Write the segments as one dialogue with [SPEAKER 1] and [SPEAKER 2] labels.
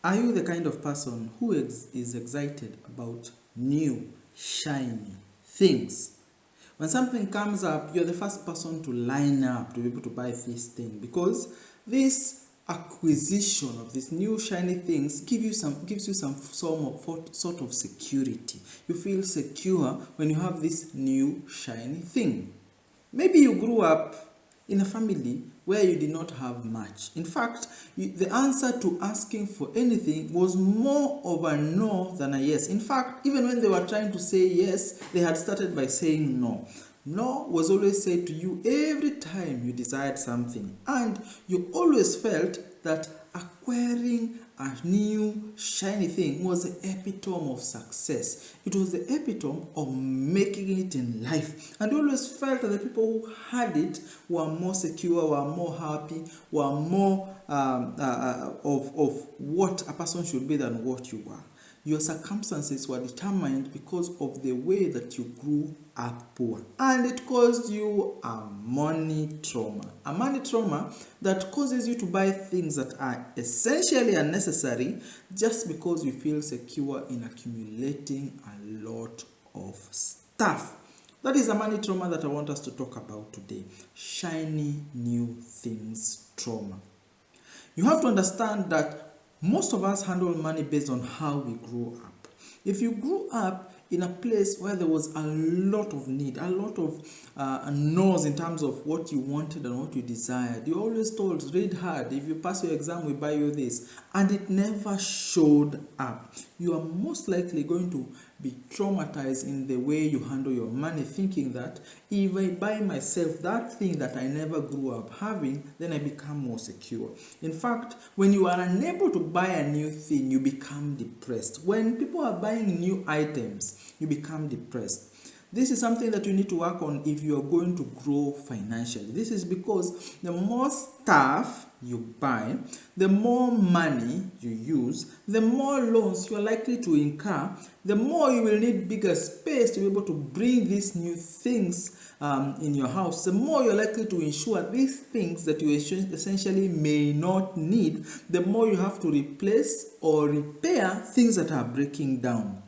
[SPEAKER 1] Are you the kind of person who is excited about new, shiny things? When something comes up, you're the first person to line up to be able to buy this thing because this acquisition of these new shiny things gives you some sort of security. You feel secure when you have this new shiny thing. Maybe you grew up in a family where you did not have much. In fact, the answer to asking for anything was more of a no than a yes. In fact, even when they were trying to say yes, they had started by saying no. No was always said to you every time you desired something, and you always felt that acquiring a new shiny thing was the epitome of success. It was the epitome of making it in life. And you always felt that the people who had it were more secure, were more happy, were more of what a person should be than what you were. Your circumstances were determined because of the way that you grew up poor. And it caused you a money trauma. A money trauma that causes you to buy things that are essentially unnecessary just because you feel secure in accumulating a lot of stuff. That is a money trauma that I want us to talk about today. Shiny new things trauma. You have to understand that most of us handle money based on how we grew up. If you grew up in a place where there was a lot of need, a lot of no's in terms of what you wanted and what you desired, you always told, read hard, if you pass your exam, we buy you this, and it never showed up, you are most likely going to be traumatized in the way you handle your money, thinking that if I buy myself that thing that I never grew up having, then I become more secure. In fact, when you are unable to buy a new thing, you become depressed. When people are buying new items, you become depressed. This is something that you need to work on if you are going to grow financially. This is because the more stuff you buy, the more money you use, the more loans you are likely to incur, the more you will need bigger space to be able to bring these new things in your house, the more you're likely to insure these things that you essentially may not need, the more you have to replace or repair things that are breaking down.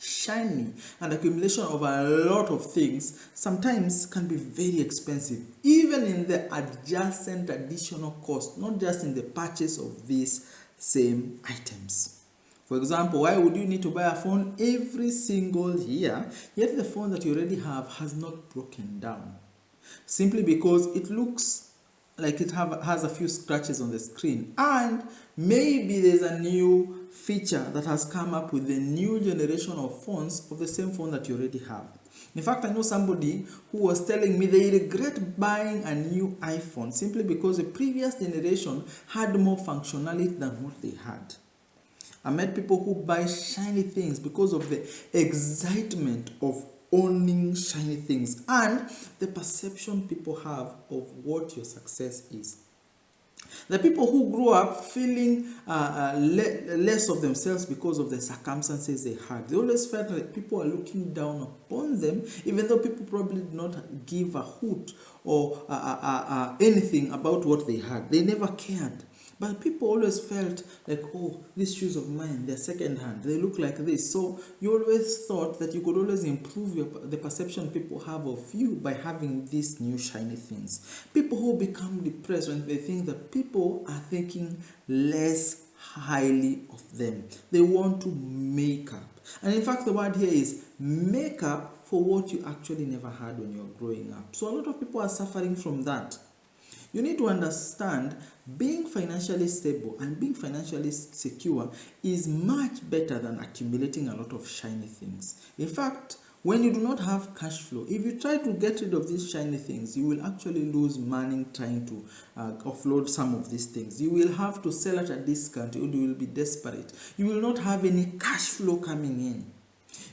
[SPEAKER 1] Shiny and accumulation of a lot of things sometimes can be very expensive, even in the adjacent additional cost, not just in the purchase of these same items. For example, why would you need to buy a phone every single year, yet the phone that you already have has not broken down? Simply because it looks like it has a few scratches on the screen, and maybe there's a new feature that has come up with the new generation of phones of the same phone that you already have. In fact, I know somebody who was telling me they regret buying a new iPhone simply because the previous generation had more functionality than what they had. I met people who buy shiny things because of the excitement of owning shiny things and the perception people have of what your success is. The people who grew up feeling less of themselves because of the circumstances they had. They always felt like people are looking down upon them, even though people probably did not give a hoot or anything about what they had. They never cared. But people always felt like, oh, these shoes of mine, they're second hand. They look like this. So you always thought that you could always improve the perception people have of you by having these new shiny things. People who become depressed when they think that people are thinking less highly of them. They want to make up. And in fact, the word here is make up for what you actually never had when you were growing up. So a lot of people are suffering from that. You need to understand being financially stable and being financially secure is much better than accumulating a lot of shiny things. In fact, when you do not have cash flow, if you try to get rid of these shiny things, you will actually lose money trying to offload some of these things. You will have to sell at a discount, or you will be desperate. You will not have any cash flow coming in.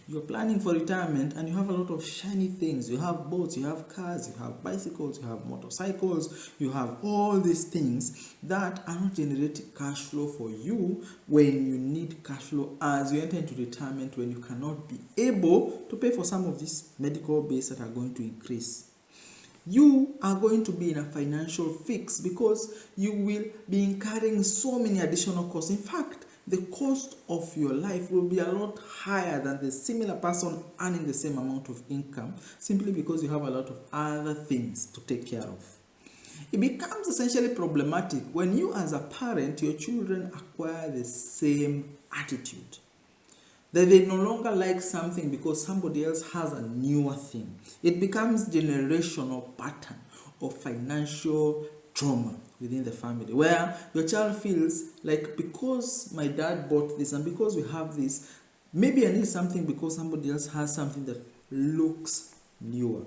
[SPEAKER 1] You're planning for retirement and you have a lot of shiny things. You have boats, you have cars, you have bicycles, you have motorcycles, you have all these things that are not generating cash flow for you when you need cash flow as you enter into retirement, when you cannot be able to pay for some of these medical bills that are going to increase. You are going to be in a financial fix because you will be incurring so many additional costs. In fact, the cost of your life will be a lot higher than the similar person earning the same amount of income, simply because you have a lot of other things to take care of. It becomes essentially problematic when you as a parent, your children acquire the same attitude. That they no longer like something because somebody else has a newer thing. It becomes generational pattern of financial trauma within the family, where your child feels like, because my dad bought this and because we have this, maybe I need something because somebody else has something that looks newer.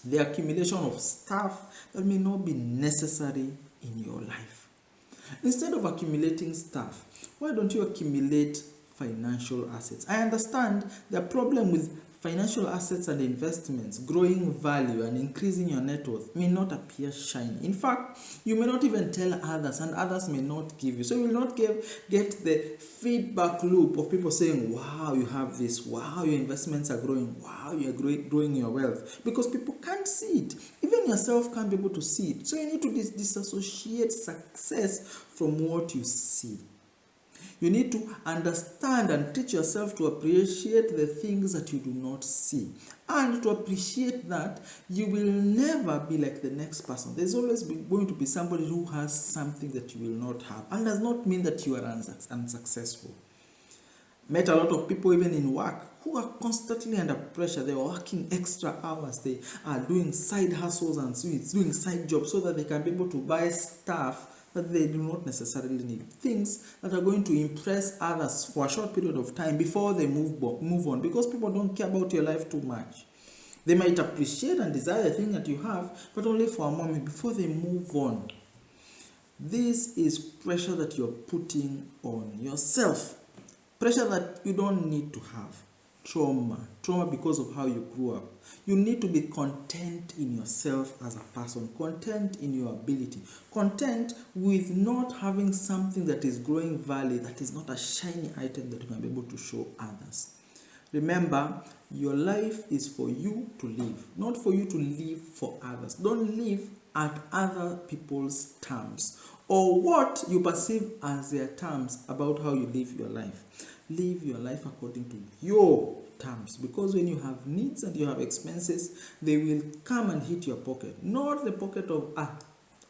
[SPEAKER 1] The accumulation of stuff that may not be necessary in your life. Instead of accumulating stuff, why don't you accumulate financial assets? I understand the problem with financial assets and investments, growing value and increasing your net worth may not appear shiny. In fact, you may not even tell others, and others may not give you. So you will not get the feedback loop of people saying, wow, you have this, wow, your investments are growing, wow, you're growing your wealth, because people can't see it. Even yourself can't be able to see it. So you need to disassociate success from what you see. You need to understand and teach yourself to appreciate the things that you do not see. And to appreciate that you will never be like the next person. There's always going to be somebody who has something that you will not have. And does not mean that you are unsuccessful. Met a lot of people even in work who are constantly under pressure. They are working extra hours. They are doing side hustles and doing side jobs so that they can be able to buy stuff that they do not necessarily need. Things that are going to impress others for a short period of time before they move on, because people don't care about your life too much. They might appreciate and desire the thing that you have, but only for a moment before they move on. This is pressure that you're putting on yourself. Pressure that you don't need to have. Trauma because of how you grew up. You need to be content in yourself as a person, content in your ability, content with not having something that is growing value, that is not a shiny item that you can be able to show others. Remember, your life is for you to live, not for you to live for others. Don't live at other people's terms or what you perceive as their terms about how you live your life. Live your life according to your terms, because when you have needs and you have expenses, they will come and hit your pocket, not the pocket of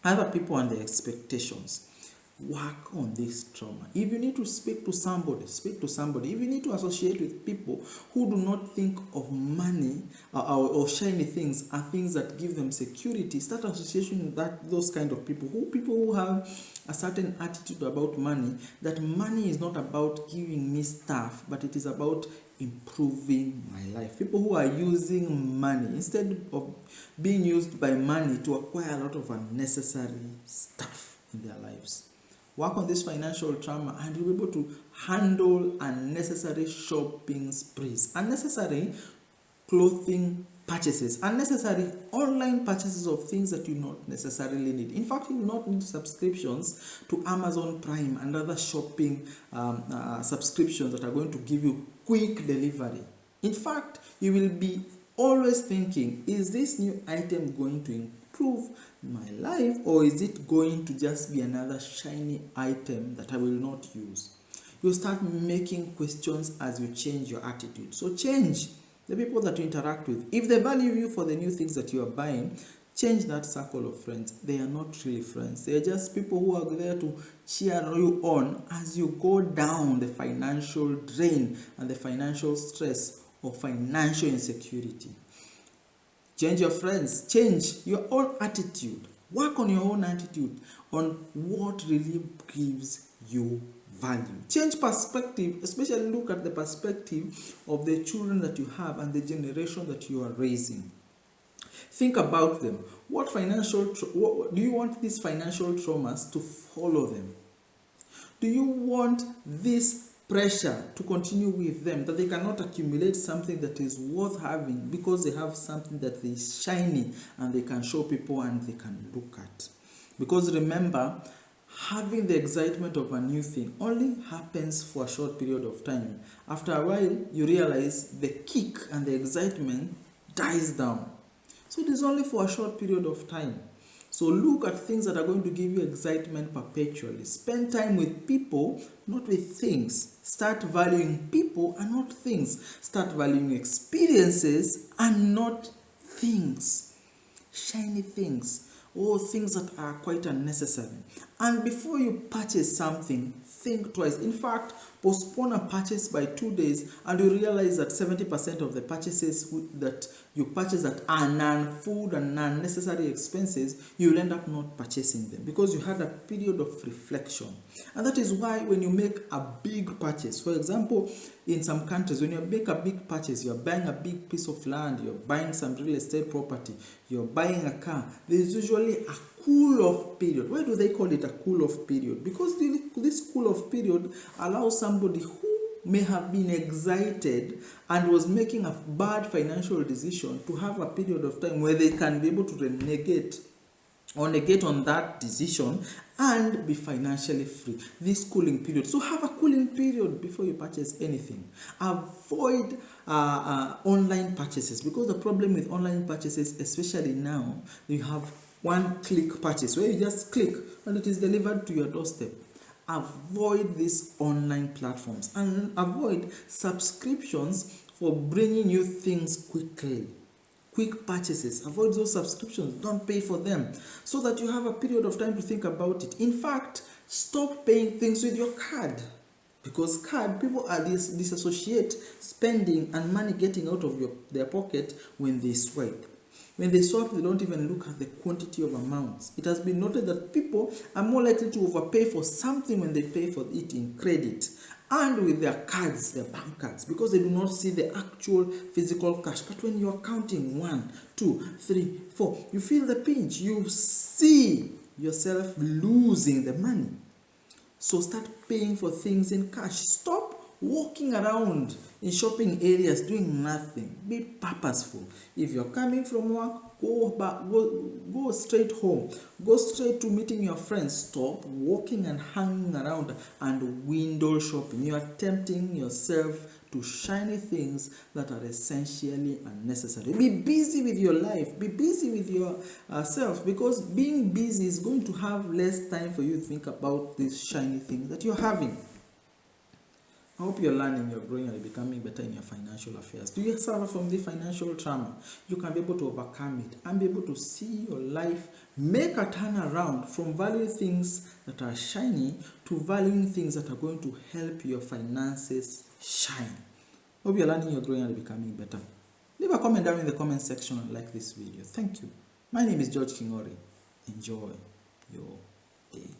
[SPEAKER 1] other people and their expectations. Work on this trauma. If you need to speak to somebody, speak to somebody. If you need to associate with people who do not think of money or shiny things are things that give them security, start association with those kind of people who have a certain attitude about money, that money is not about giving me stuff, but it is about improving my life. People who are using money instead of being used by money to acquire a lot of unnecessary stuff in their lives. Work on this financial trauma and you'll be able to handle unnecessary shopping sprees, unnecessary clothing purchases, unnecessary online purchases of things that you not necessarily need. In fact, you will not need subscriptions to Amazon Prime and other shopping subscriptions that are going to give you quick delivery. In fact, you will be always thinking, is this new item going to improve my life, or is it going to just be another shiny item that I will not use? You start making questions as you change your attitude. So change the people that you interact with. If they value you for the new things that you are buying, change that circle of friends. They are not really friends. They are just people who are there to cheer you on as you go down the financial drain and the financial stress or financial insecurity. Change your friends. Change your own attitude. Work on your own attitude on what really gives you value. Change perspective, especially look at the perspective of the children that you have and the generation that you are raising. Think about them. What do you want these financial traumas to follow them? Do you want this pressure to continue with them, that they cannot accumulate something that is worth having because they have something that is shiny and they can show people and they can look at? Because remember, having the excitement of a new thing only happens for a short period of time. After a while, you realize the kick and the excitement dies down. So it is only for a short period of time. So look at things that are going to give you excitement perpetually. Spend time with people, not with things. Start valuing people and not things. Start valuing experiences and not things. Shiny things, or things that are quite unnecessary. And before you purchase something, think twice. In fact, postpone a purchase by 2 days and you realize that 70% of the purchases that you purchase that are non-food and non-necessary expenses, you'll end up not purchasing them because you had a period of reflection. And that is why when you make a big purchase, for example, in some countries, when you make a big purchase, you're buying a big piece of land, you're buying some real estate property, you're buying a car, there's usually a cool-off period. Why do they call it a cool-off period? Because this cool-off period allows somebody who may have been excited and was making a bad financial decision to have a period of time where they can be able to renegate or negate on that decision and be financially free. This cooling period. So have a cooling period before you purchase anything. Avoid online purchases, because the problem with online purchases, especially now, you have one-click purchase where you just click and it is delivered to your doorstep. Avoid these online platforms and avoid subscriptions for bringing you things quickly. Quick purchases, avoid those subscriptions, don't pay for them, so that you have a period of time to think about it. In fact, stop paying things with your card, because card, people are disassociate spending and money getting out of their pocket when they swipe. When they swipe, they don't even look at the quantity of amounts. It has been noted that people are more likely to overpay for something when they pay for it in credit and with their cards, their bank cards, because they do not see the actual physical cash. But when you are counting 1, 2, 3, 4, you feel the pinch. You see yourself losing the money. So start paying for things in cash. Stop walking around in shopping areas doing nothing. Be purposeful. If you're coming from work, go straight home. Go straight to meeting your friends. Stop walking and hanging around and window shopping. You are tempting yourself to shiny things that are essentially unnecessary. Be busy with your life. Be busy with yourself, because being busy is going to have less time for you to think about these shiny things that you're having. I hope you're learning, you're growing, and becoming better in your financial affairs. Do you suffer from the financial trauma? You can be able to overcome it and be able to see your life make a turnaround from valuing things that are shiny to valuing things that are going to help your finances shine. Hope you're learning, you're growing, and becoming better. Leave a comment down in the comment section and like this video. Thank you. My name is George Kingori. Enjoy your day.